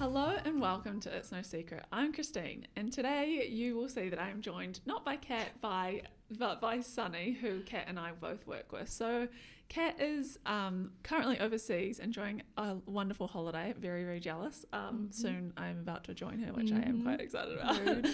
Hello and welcome to It's No Secret. I'm Christine, and today you will see that I am joined not by Kat, but by Sunny, who Kat and I both work with. So Kat is currently overseas enjoying a wonderful holiday. Very, very jealous. Soon I'm about to join her, which I am quite excited about.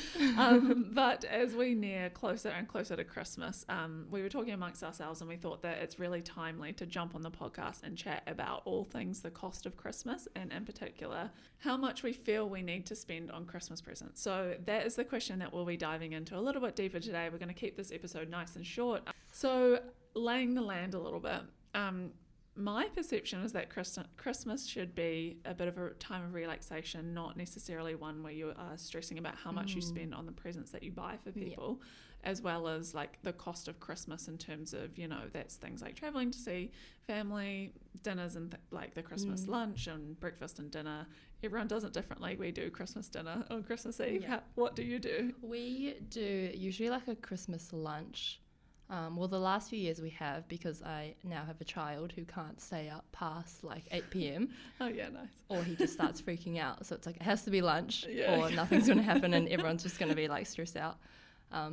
But as we near closer and closer to Christmas, we were talking amongst ourselves and we thought that it's really timely to jump on the podcast and chat about all things the cost of Christmas, and in particular, how much we feel we need to spend on Christmas presents. So that is the question that we'll be diving into a little bit deeper today. We're going to keep this episode nice and short. So laying the land a little bit, my perception is that Christmas should be a bit of a time of relaxation, not necessarily one where you are stressing about how much you spend on the presents that you buy for people, as well as like the cost of Christmas in terms of, you know, that's things like traveling to see family, dinners and like the Christmas lunch and breakfast and dinner. Everyone does it differently. We do Christmas dinner on Christmas Eve. Yeah. What do you do? We do usually like a Christmas lunch. Well, the last few years we have, because I now have a child who can't stay up past like 8 p.m. Oh yeah, nice. Or he just starts freaking out. So it's like it has to be lunch or Yeah. nothing's going to happen and everyone's just going to be like stressed out.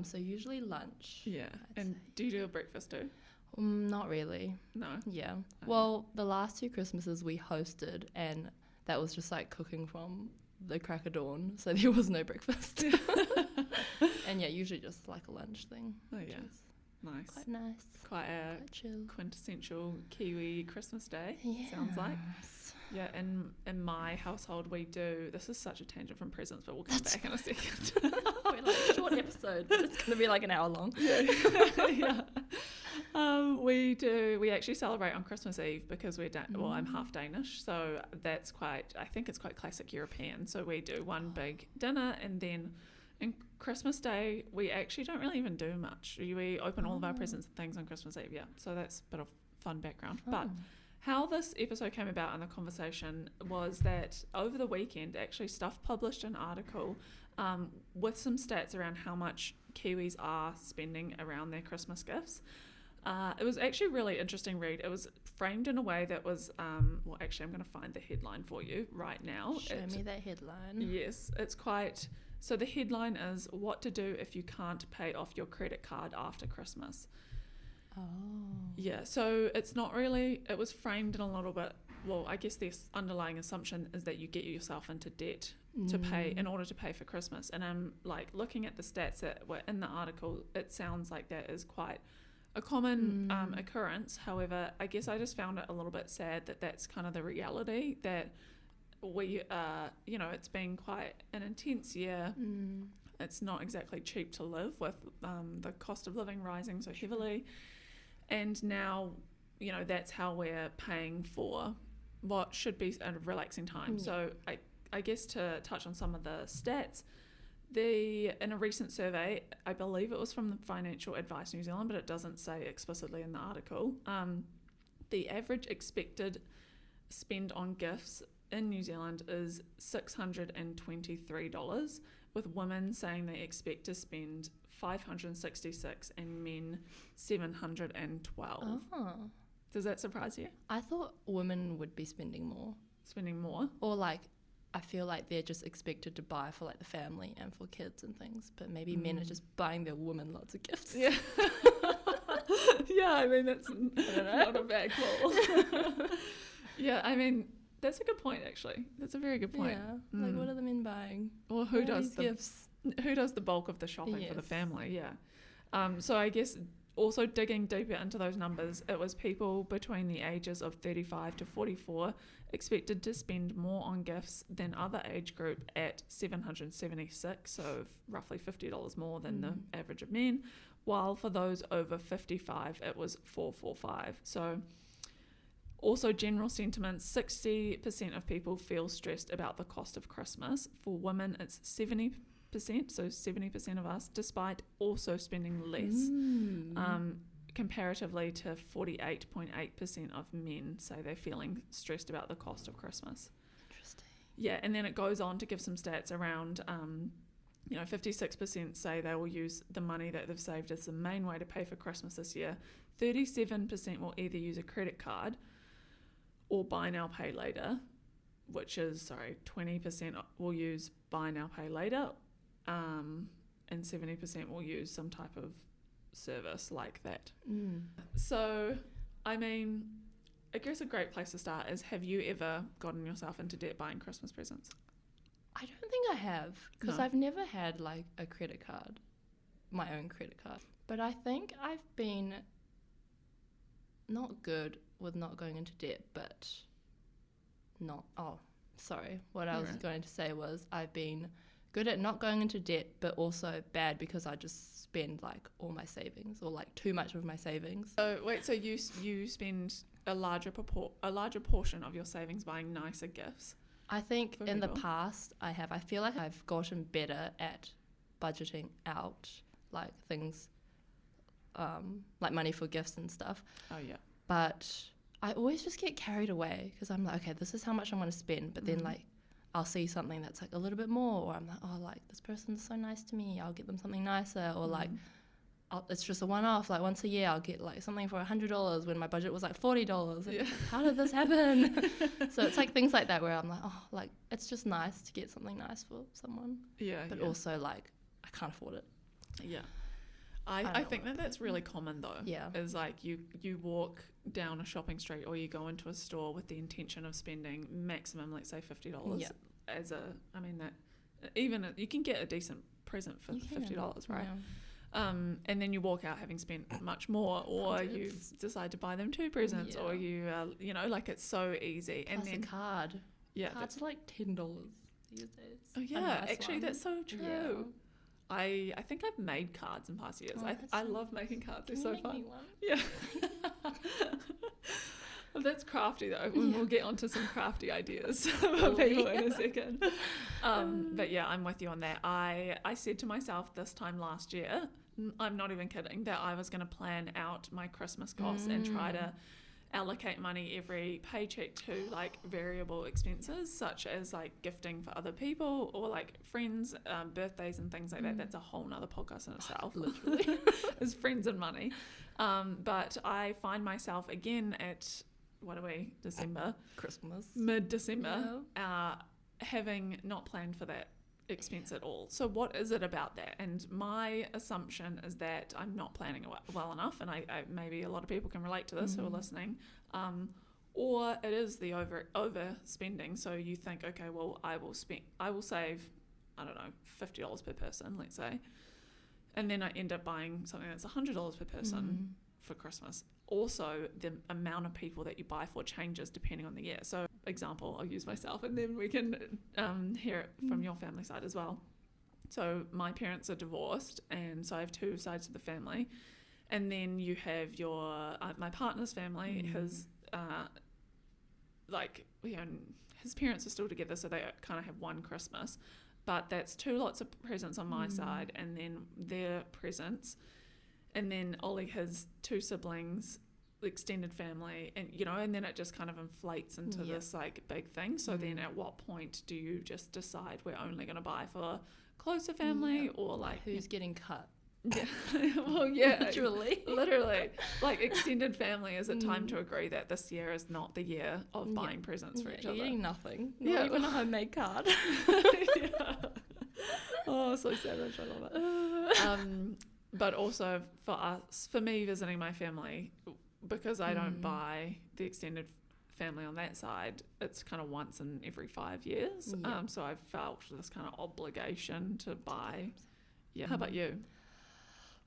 So usually lunch. Yeah. I'd And say. do you do a breakfast too? Not really. No. Yeah. Oh, Well, the last two Christmases we hosted and that was just like cooking from the crack of dawn. So there was no breakfast. And yeah, usually just like a lunch thing. Oh which yeah. is Nice. Quite nice. Quite a Quite chill. quintessential Kiwi Christmas day, Yeah. sounds like. Yeah, in my household we do, this is such a tangent from presents, but we'll come back in a second. We're like a short episode, but it's going to be like an hour long. Yeah. We actually celebrate on Christmas Eve because we're, well, I'm half Danish, so that's quite, I think it's quite classic European. So we do one big dinner and then in Christmas Day, we actually don't really even do much. We open all of our presents and things on Christmas Eve, yeah. So that's a bit of fun background. But how this episode came about in the conversation was that over the weekend, actually Stuff published an article with some stats around how much Kiwis are spending around their Christmas gifts. It was actually a really interesting read. It was framed in a way that was, well, actually, I'm going to find the headline for you right now. Show me that headline. Yes, it's quite... So the headline is, what to do if you can't pay off your credit card after Christmas. Oh. Yeah, so it's not really... It was framed in a little bit... Well, I guess the underlying assumption is that you get yourself into debt to pay in order to pay for Christmas. And I'm like looking at the stats that were in the article, it sounds like that is quite a common occurrence. However, I guess I just found it a little bit sad that that's kind of the reality, that we you know, it's been quite an intense year. It's not exactly cheap to live with the cost of living rising so heavily, and now, you know, that's how we're paying for what should be a relaxing time. So I guess to touch on some of the stats, in a recent survey, I believe it was from the Financial Advice New Zealand, but it doesn't say explicitly in the article, the average expected spend on gifts in New Zealand is $623, with women saying they expect to spend $566 and men $712. Oh. Does that surprise you? I thought women would be spending more. Spending more? Or like, I feel like they're just expected to buy for like the family and for kids and things, but maybe men are just buying their women lots of gifts. Yeah. Yeah, I mean, that's not a bad call. Yeah, I mean, that's a good point, actually. That's a very good point. Yeah. Like, what are the men buying? Or who All does these the gifts? who does the bulk of the shopping for the Yes. family? Yeah. So I guess also digging deeper into those numbers, it was people between the ages of 35 to 44 expected to spend more on gifts than other age group at $776, so roughly $50 more than the average of men, while for those over 55 it was $445. So also general sentiments, 60% of people feel stressed about the cost of Christmas. For women it's 70%, so 70% of us, despite also spending less. Comparatively to 48.8% of men say they're feeling stressed about the cost of Christmas. Interesting. Yeah, and then it goes on to give some stats around, 56% say they will use the money that they've saved as the main way to pay for Christmas this year. 37% will either use a credit card or buy now, pay later, which is 20% will use buy now, pay later, and 70% will use some type of service like that. So, I mean, I guess a great place to start is, have you ever gotten yourself into debt buying Christmas presents? I don't think I have, because No. I've never had like a credit card, my own credit card. But I think I've been not good with not going into debt, but not. Oh, sorry. What I was Right. going to say was I've been good at not going into debt, but also bad because I just spend like all my savings or like too much of my savings. So wait, so you spend a larger portion of your savings buying nicer gifts? I think For in the people. past I have. I feel like I've gotten better at budgeting out like things, like money for gifts and stuff. Oh yeah. But I always just get carried away because I'm like, okay, this is how much I want to spend. But then like I'll see something that's like a little bit more, or I'm like, oh, like this person's so nice to me, I'll get them something nicer, or like it's just a one-off. Like once a year, I'll get like something for $100 when my budget was like $40. And Yeah. it's like, how did this happen? So it's like things like that where I'm like, oh, like it's just nice to get something nice for someone, Yeah. but yeah. also like I can't afford it. Yeah. I I don't think know. that's really common though. Yeah. Is like you walk down a shopping street or you go into a store with the intention of spending maximum, let's say $50 Yeah. that even you can get a decent present for You can. $50, right? Yeah. And then you walk out having spent much more, or you Hundreds. decide to buy them 2 presents, or you like it's so easy. And Plus then a card. yeah, Cards are like $10 these days. oh A yeah, nice actually one. that's so true. Yeah. I think I've made cards in past years. Oh, I that's love making cards. They're Can so you make fun. me one? Yeah. Well, that's crafty though. We'll get onto some crafty ideas for Totally. people in a second. But yeah, I'm with you on that. I said to myself this time last year, I'm not even kidding, that I was going to plan out my Christmas costs and try to allocate money every paycheck to like variable expenses, such as like gifting for other people or like friends, birthdays and things like that. That's a whole nother podcast in itself. Literally. Is friends and money. But I find myself again at, what are we, December? Christmas. Mid-December, having not planned for that expense at all. So what is it about that? And my assumption is that I'm not planning well enough, and I maybe a lot of people can relate to this who are listening, or it is the overspending. So you think, okay, well, I will save, I don't know, $50 per person, let's say, and then I end up buying something that's $100 per person for Christmas. Also, the amount of people that you buy for changes depending on the year. So, example, I'll use myself, and then we can hear it from your family side as well. So, my parents are divorced, and so I have 2 sides to the family. And then you have your my partner's family. His his parents are still together, so they kind of have one Christmas. But that's 2 lots of presents on my side, and then their presents. And then Ollie has 2 siblings, extended family, and and then it just kind of inflates into this like big thing. So then at what point do you just decide we're only going to buy for closer family, or like who's getting cut? Yeah. Well, yeah, Literally. like extended family, is it time to agree that this year is not the year of buying presents for each You're other? getting nothing. Yeah. Not even a homemade card. Yeah. Oh, so savage. I love it. But also for me visiting my family, because I don't buy the extended family on that side, it's kind of once in every 5 years. Yeah. So I've felt this kind of obligation to buy. Yeah. How about you?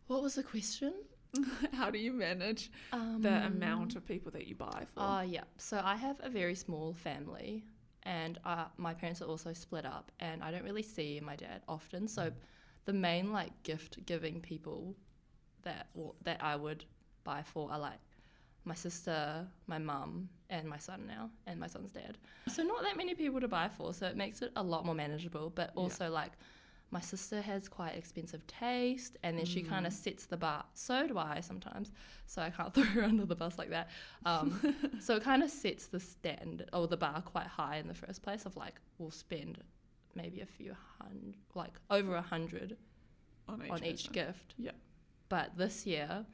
What was the question? How do you manage the amount of people that you buy for? Yeah. So I have a very small family, and my parents are also split up, and I don't really see my dad often. So the main like gift giving people that I would buy for are like my sister, my mum, and my son now, and my son's dad. So not that many people to buy for, so it makes it a lot more manageable. But also like my sister has quite expensive taste, and then she kind of sets the bar. So do I sometimes, so I can't throw her under the bus like that. So it kind of sets the the bar quite high in the first place of like, we'll spend maybe a few hundred, like over 100 on each gift. Yeah. But this year,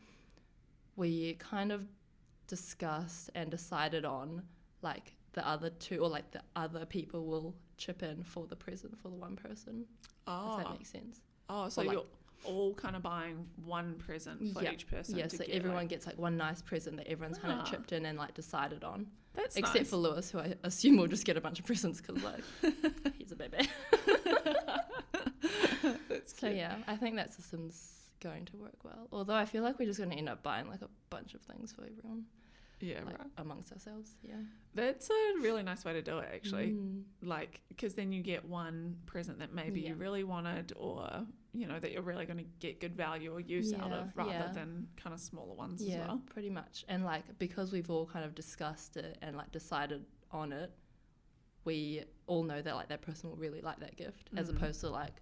we kind of discussed and decided on like the other two or like the other people will chip in for the present for the one person. If that makes sense. Oh, so you're all kind of buying one present for each person. Yeah, so everyone gets like one nice present that everyone's kind of chipped in and like decided on. That's Except nice. for Lewis, who I assume will just get a bunch of presents because like he's a baby. That's So cute. yeah, I think that system's going to work well. Although I feel like we're just going to end up buying like a bunch of things for everyone. Yeah, Like right. amongst ourselves. Yeah. That's a really nice way to do it, actually. Mm. Like, because then you get one present that maybe you really wanted, or that you're really going to get good value or use out of, rather than kind of smaller ones as well. Pretty much. And like because we've all kind of discussed it and like decided on it, we all know that like that person will really like that gift, as opposed to like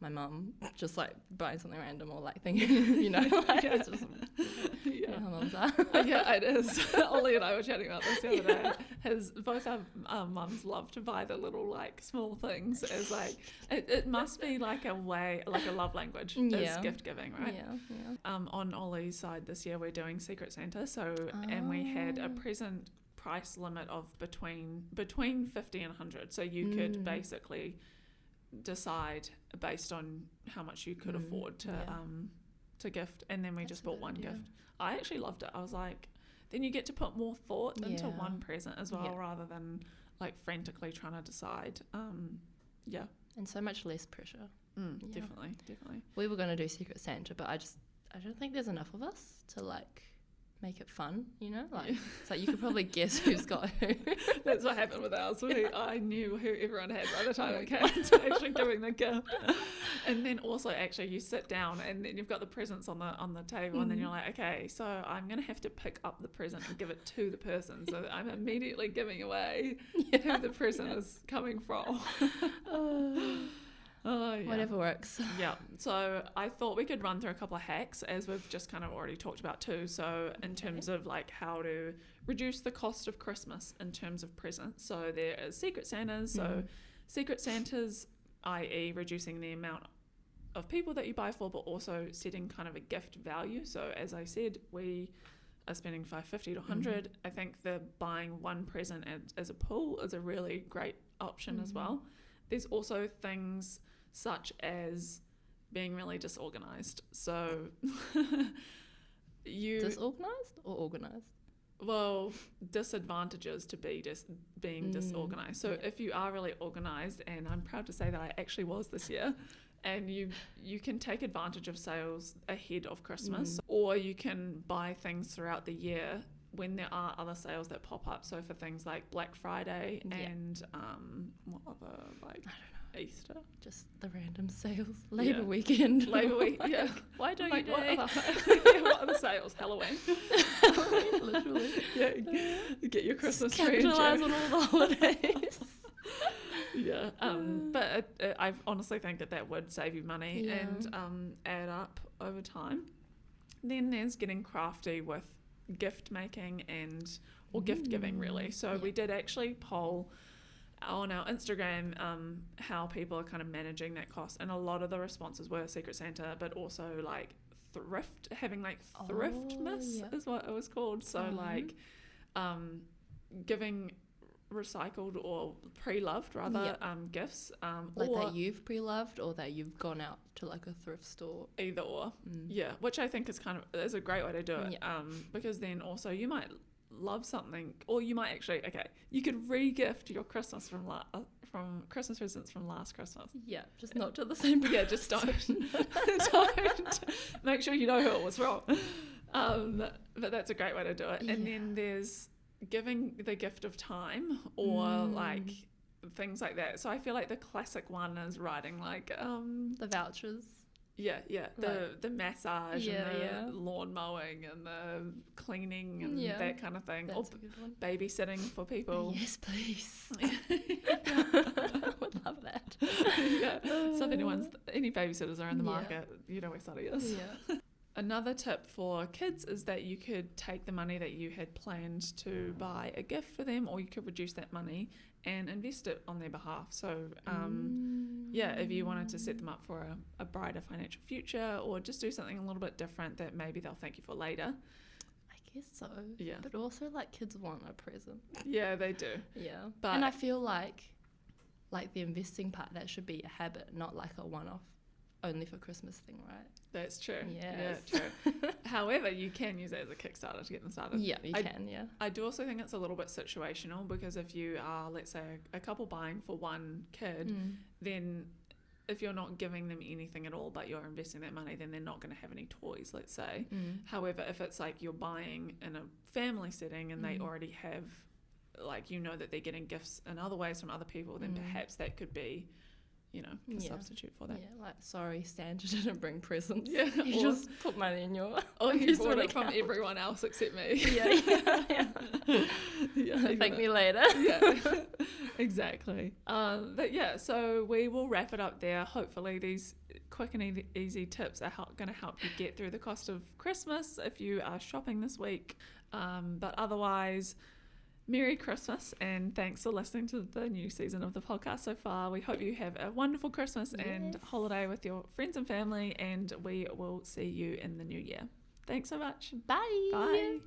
my mum just like buying something random or like thinking, like it's just how mums are. Yeah, it is. Ollie and I were chatting about this the other day. Both our mums love to buy the little like small things as like it must be like a way, like a love language is gift giving, right? Yeah. On Ollie's side this year we're doing Secret Santa, and we had a present price limit of between 50 and 100, so you could basically decide based on how much you could afford to gift, and then we just bought one gift. I actually loved it. I was like, then you get to put more thought into one present as well, rather than like frantically trying to decide. And so much less pressure. Definitely. We were going to do Secret Santa, but I don't think there's enough of us to like make it fun, like it's like you could probably guess who's got who. That's what happened with ours. I knew who everyone had by the time it came to actually giving the gift. And then also actually you sit down and then you've got the presents on the table, and then you're like, okay, so I'm gonna have to pick up the present and give it to the person, so I'm immediately giving away who the present is coming from. Whatever works. Yeah, so I thought we could run through a couple of hacks, as we've just kind of already talked about too. So in terms of like how to reduce the cost of Christmas in terms of presents. So there is Secret Santas. So Secret Santas, i.e. reducing the amount of people that you buy for, but also setting kind of a gift value. So as I said, we are spending $5.50 to $100. I think the buying one present as a pool is a really great option as well. There's also things such as being really disorganized. So disorganized or organized? Well, disadvantages to being disorganized. So if you are really organized, and I'm proud to say that I actually was this year, and you can take advantage of sales ahead of Christmas, or you can buy things throughout the year when there are other sales that pop up. So for things like Black Friday and what other, like, I don't know, Easter, just the random sales, Labor weekend, Labor week, yeah. Why don't like, you what other sales? Halloween. Literally. Yeah, get your Christmas just tree. Capitalize on all the holidays. Yeah, but I honestly think that would save you money and add up over time. Then there's getting crafty with gift making or gift giving, really. So we did actually poll on our Instagram how people are kind of managing that cost, and a lot of the responses were Secret Santa, but also like having like thriftmas is what it was called. So like giving recycled or pre-loved rather gifts, like or that you've pre-loved or that you've gone out to like a thrift store, either or. Which I think is a great way to do it, because then also you might love something, or you might actually you could re-gift your Christmas from Christmas presents from last Christmas. Just not to the same person. Just don't make sure you know who it was from. But that's a great way to do it. And then there's giving the gift of time, or like things like that. So I feel like the classic one is writing like the vouchers. The massage and the lawn mowing and the cleaning and that kind of thing. That's or a good one. babysitting for people. Yes, please. I would love that. So if any babysitters are in the market, you know where Sunny is. Another tip for kids is that you could take the money that you had planned to buy a gift for them, or you could reduce that money and invest it on their behalf. So if you wanted to set them up for a brighter financial future, or just do something a little bit different that maybe they'll thank you for later. I guess so. Yeah. But also, like, kids want a present. Yeah, they do. Yeah. But- and I feel like the investing part, that should be a habit, not like a one-off only for Christmas thing, right? That's true. Yes. Yeah, true. However, you can use it as a Kickstarter to get them started. Yeah, you can, yeah. I do also think it's a little bit situational, because if you are, let's say, a couple buying for one kid, then if you're not giving them anything at all but you're investing that money, then they're not going to have any toys, let's say. However, if it's like you're buying in a family setting and they already have, like, you know that they're getting gifts in other ways from other people, then perhaps that could be, you know, a substitute for that. Yeah, like, sorry, Santa didn't bring presents. Yeah. You just put money in your... Or he bought it account. from everyone else except me. Yeah. Thank me later. Yeah, exactly. But yeah, so we will wrap it up there. Hopefully these quick and easy tips are going to help you get through the cost of Christmas if you are shopping this week. But otherwise, Merry Christmas, and thanks for listening to the new season of the podcast so far. We hope you have a wonderful Christmas and holiday with your friends and family, and we will see you in the new year. Thanks so much. Bye. Bye.